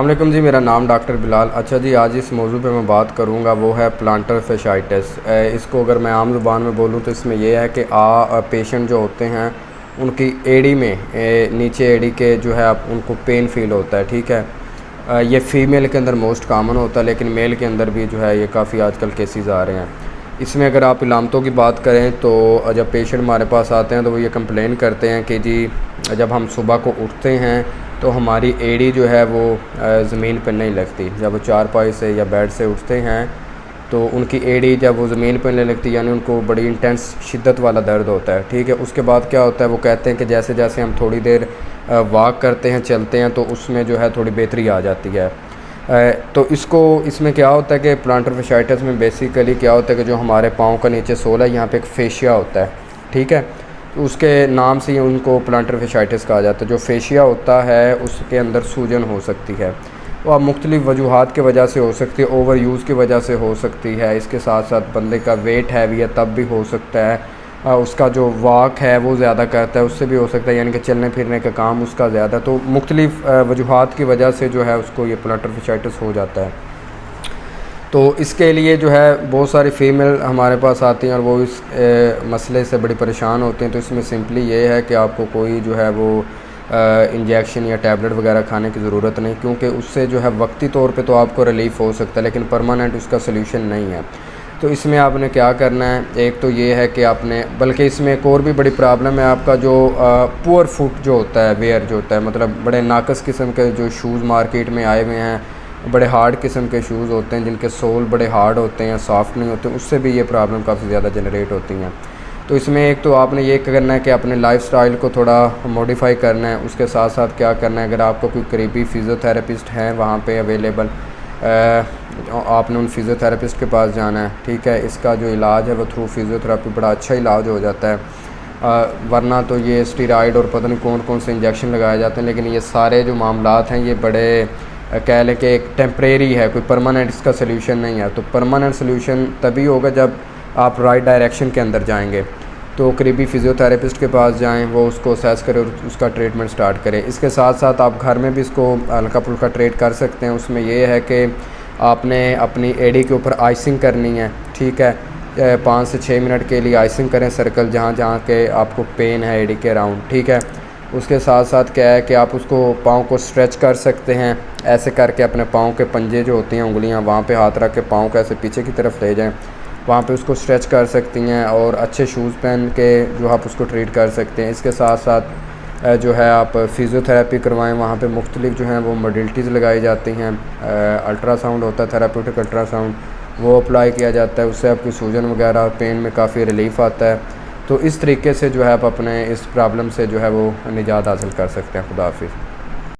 अस्सलामुअलैकुम जी, मेरा नाम डॉक्टर बिलाल। अच्छा जी, आज इस मौजू पे मैं बात करूँगा वो है प्लांटर fasciitis। इसको अगर मैं आम ज़ुबान में बोलूँ तो इसमें यह है कि पेशेंट जो होते हैं उनकी एड़ी में नीचे एड़ी के जो है आप उनको पेन फील होता है। ठीक है, ये फ़ीमेल के अंदर मोस्ट कामन होता है, लेकिन मेल के अंदर भी जो है ये काफ़ी आजकल केसेस आ रहे हैं। इसमें अगर आप इलामतों की बात करें तो जब पेशेंट हमारे पास आते हैं तो वो ये कंप्लेन करते हैं कि जी जब हम सुबह को उठते हैं तो हमारी एड़ी जो है वो ज़मीन पर नहीं लगती। जब वो चारपाई से या बेड से उठते हैं तो उनकी एड़ी जब वो ज़मीन पर नहीं लगती, यानी उनको बड़ी इंटेंस शिद्दत वाला दर्द होता है। ठीक है, उसके बाद क्या होता है, वो कहते हैं कि जैसे जैसे हम थोड़ी देर वॉक करते हैं, चलते हैं, तो उसमें जो है थोड़ी बेहतरी आ जाती है। तो इसमें क्या होता है कि प्लांटर fasciitis में बेसिकली क्या होता है कि जो हमारे पाँव का नीचे सोल है यहाँ पे एक फेशिया होता है। ठीक है, तो उसके नाम से ही उनको प्लांटर fasciitis कहा जाता है। जो फेशिया होता है उसके अंदर सूजन हो सकती है, वो अब मुख्तलिफ़ वजूहात की वजह से हो सकती है, ओवर यूज़ की वजह से हो सकती है, इसके साथ साथ बंदे का वेट हैवी है तब भी हो सकता है, उसका जो वॉक है वो ज़्यादा करता है उससे भी हो सकता है, यानी कि चलने फिरने का काम उसका ज़्यादा, तो मुख्तलिफ़ वजूहात की वजह से जो है उसको ये प्लांटर fasciitis हो जाता है। तो इसके लिए जो है बहुत सारी फ़ीमेल हमारे पास आती हैं और वो इस मसले से बड़ी परेशान होती हैं। तो इसमें सिंपली ये है कि आपको कोई जो है वो इंजेक्शन या टैबलेट वगैरह खाने की ज़रूरत नहीं, क्योंकि उससे जो है वक्ती तौर पे तो आपको रिलीफ़ हो सकता है, लेकिन परमानेंट उसका सल्यूशन नहीं है। तो इसमें आपने क्या करना है, एक तो ये है कि आपने, बल्कि इसमें एक और भी बड़ी प्रॉब्लम है, आपका जो पुअर फुट जो होता है, वेयर जो होता है, मतलब बड़े नाकस किस्म के जो शूज़ मार्केट में आए हुए हैं, बड़े हार्ड किस्म के शूज़ होते हैं जिनके सोल बड़े हार्ड होते हैं, सॉफ्ट नहीं होते, उससे भी ये प्रॉब्लम काफ़ी ज़्यादा जनरेट होती हैं। तो इसमें एक तो आपने ये करना है कि अपने लाइफस्टाइल को थोड़ा मॉडिफाई करना है। उसके साथ साथ क्या करना है, अगर आपको कोई करीबी फ़िज़ियोथेरेपिस्ट हैं वहाँ पे अवेलेबल, आपने उन फ़िज़ियोथेरेपिस्ट के पास जाना है। ठीक है, इसका जो इलाज है वो थ्रू फ़िज़ियोथेरेपी बड़ा अच्छा इलाज हो जाता है। वरना तो ये स्टेरॉइड और पता नहीं कौन कौन से इंजेक्शन लगाए जाते हैं, लेकिन ये सारे जो मामलात हैं ये बड़े कह लें कि एक टेम्परेरी है, कोई परमानेंट इसका सल्यूशन नहीं है। तो परमानेंट सल्यूशन तभी होगा जब आप राइट डायरेक्शन के अंदर जाएंगे। तो करीबी फ़िज़ियोथेरेपिस्ट के पास जाएं, वो उसको असेस करें और उसका ट्रीटमेंट स्टार्ट करें। इसके साथ साथ आप घर में भी इसको हल्का फुल्का ट्रीट कर सकते हैं। उसमें ये है कि आपने अपनी एड़ी के ऊपर आइसिंग करनी है। ठीक है, 5 से 6 मिनट के लिए आइसिंग करें सर्कल जहाँ जहाँ के आपको पेन है एड़ी के अराउंड। ठीक है, उसके साथ साथ क्या है कि आप उसको पाँव को स्ट्रेच कर सकते हैं, ऐसे करके अपने पाँव के पंजे जो होती हैं उंगलियां, वहाँ पे हाथ रख के पाँव को ऐसे पीछे की तरफ ले जाएं, वहाँ पे उसको स्ट्रेच कर सकती हैं और अच्छे शूज़ पहन के जो आप उसको ट्रीट कर सकते हैं। इसके साथ साथ जो है आप फ़िज़ियोथेरेपी करवाएं, वहाँ पे मुख्तलिफ़ जो हैं वो मॉडलिटीज़ लगाई जाती हैं। अल्ट्रासाउंड होता है, थेराप्यूटिक अल्ट्रासाउंड, वो अप्लाई किया जाता है, उससे आपकी सूजन वगैरह पेन में काफ़ी रिलीफ़ आता है। तो इस तरीके से जो है आप अपने इस प्रॉब्लम से जो है वो निजात हासिल कर सकते हैं। खुदा हाफिज़।